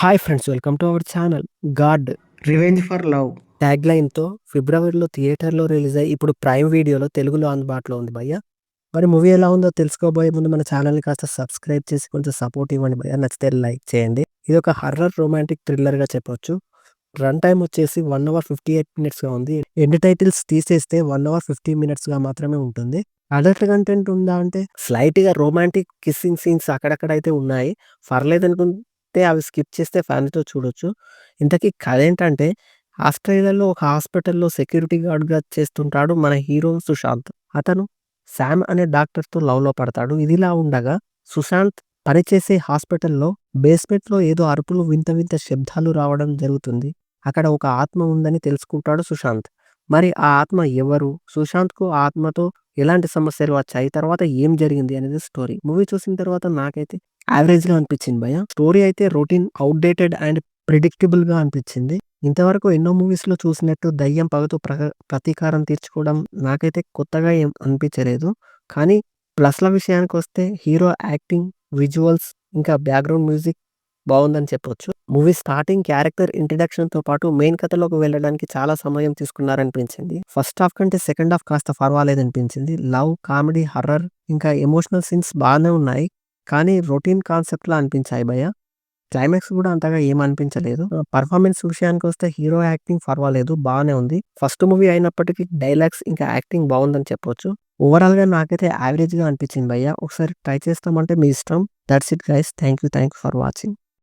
Hi friends, welcome to our channel. 'God' revenge for love. ట్యాగ్‌లైన్‌తో ఫిబ్రవరిలో థియేటర్‌లో release అయ్యి ఇప్పుడు ప్రైమ్ వీడియోలో తెలుగులో అందుబాటులో ఉంది భయ్యా. మరి మూవీ ఎలా ఉందో తెలుసుకోబోయే ముందు మన ఛానల్‌ని కాస్త సబ్స్క్రైబ్ చేసి కొంచెం సపోర్ట్ ఇవ్వండి భయ్యా. నచ్చితే లైక్ చేయండి. ఇది ఒక హర్రర్ రొమాంటిక్ థ్రిల్లర్‌గా చెప్పొచ్చు. రన్ టైమ్ వచ్చేసి 1 అవర్ 58 మినిట్స్‌గా ఉంది. ఎండ్ టైటిల్స్ తీసేస్తే 1 అవర్ 50 మినిట్స్‌గా మాత్రమే ఉంటుంది. అడల్ట్ కంటెంట్ ఉందా అంటే స్లైట్‌గా రొమాంటిక్ కిస్సింగ్ సీన్స్ అక్కడక్కడైతే ఉన్నాయి. పర్లేదనుకుంటే అవి స్కిప్ చేస్తే ఫ్యామిలీతో చూడొచ్చు. ఇంతకీ కథేంటంటే ఆస్ట్రేలియాలో ఒక హాస్పిటల్‌లో సెక్యూరిటీ గార్డ్‌గా చేస్తుంటాడు మన హీరో సుశాంత్. అతను శామ్ అనే డాక్టర్‌తో లవ్‌లో పడతాడు. ఇదిలా ఉండగా సుశాంత్ పనిచేసే హాస్పిటల్‌లో బేస్‌మెంట్‌లో ఏదో అరుపులు, వింత వింత శబ్దాలు రావడం జరుగుతుంది. అక్కడ ఒక ఆత్మ ఉందని తెలుసుకుంటాడు సుశాంత్. మరి ఆ ఆత్మ ఎవరు? సుశాంత్‌కు ఆ ఆత్మతో ఎలాంటి సమస్యలు వచ్చాయి? తర్వాత ఏం జరిగింది అనేది స్టోరీ. మూవీ చూసిన తర్వాత నాకైతే యావరేజ్‌గా అనిపించింది భయ్యా. స్టోరీ అయితే రొటీన్, ఔట్‌డేటెడ్ అండ్ ప్రిడిక్టబుల్‌గా అనిపించింది. ఇంతవరకు ఎన్నో మూవీస్‌లో చూసినట్టు దయ్యం పగతో ప్రతీకారం తీర్చుకోవడం నాకైతే కొత్తగా ఏం అనిపించలేదు. కానీ ప్లస్‌ల విషయానికొస్తే హీరో యాక్టింగ్, విజువల్స్ ఇంకా బ్యాక్‌గ్రౌండ్ మ్యూజిక్ బావుందని చెప్పొచ్చు. మూవీ స్టార్టింగ్ క్యారెక్టర్ ఇంట్రడక్షన్‌తో పాటు మెయిన్ కథలోకి వెళ్ళడానికి చాలా సమయం తీసుకున్నారనిపించింది. ఫస్ట్ హాఫ్ కంటే సెకండ్ హాఫ్ కాస్త పర్వాలేదనిపించింది. లవ్, కామెడీ, హర్రర్ ఇంకా ఎమోషనల్ సీన్స్ బానే ఉన్నాయి. కానీ రొటీన్ కాన్సెప్ట్‌లా అనిపించాయి భయ్యా. క్లైమాక్స్ గూడా అంతగా ఏమనిపించలేదు. పెర్ఫార్మన్స్ విషయానికొస్తే హీరో యాక్టింగ్ పర్వాలేదు, బానే ఉంది. ఫస్ట్ మూవీ అయినప్పటికీ డైలాగ్స్ ఇంకా యాక్టింగ్ బావుందని చెప్పొచ్చు. ఓవరాల్‌గా నాకైతే యావరేజ్‌గా అనిపించింది భయ్యా. ఒకసారి ట్రై చేస్తామంటే మీ ఇష్టం. That's it guys. Thank you for watching.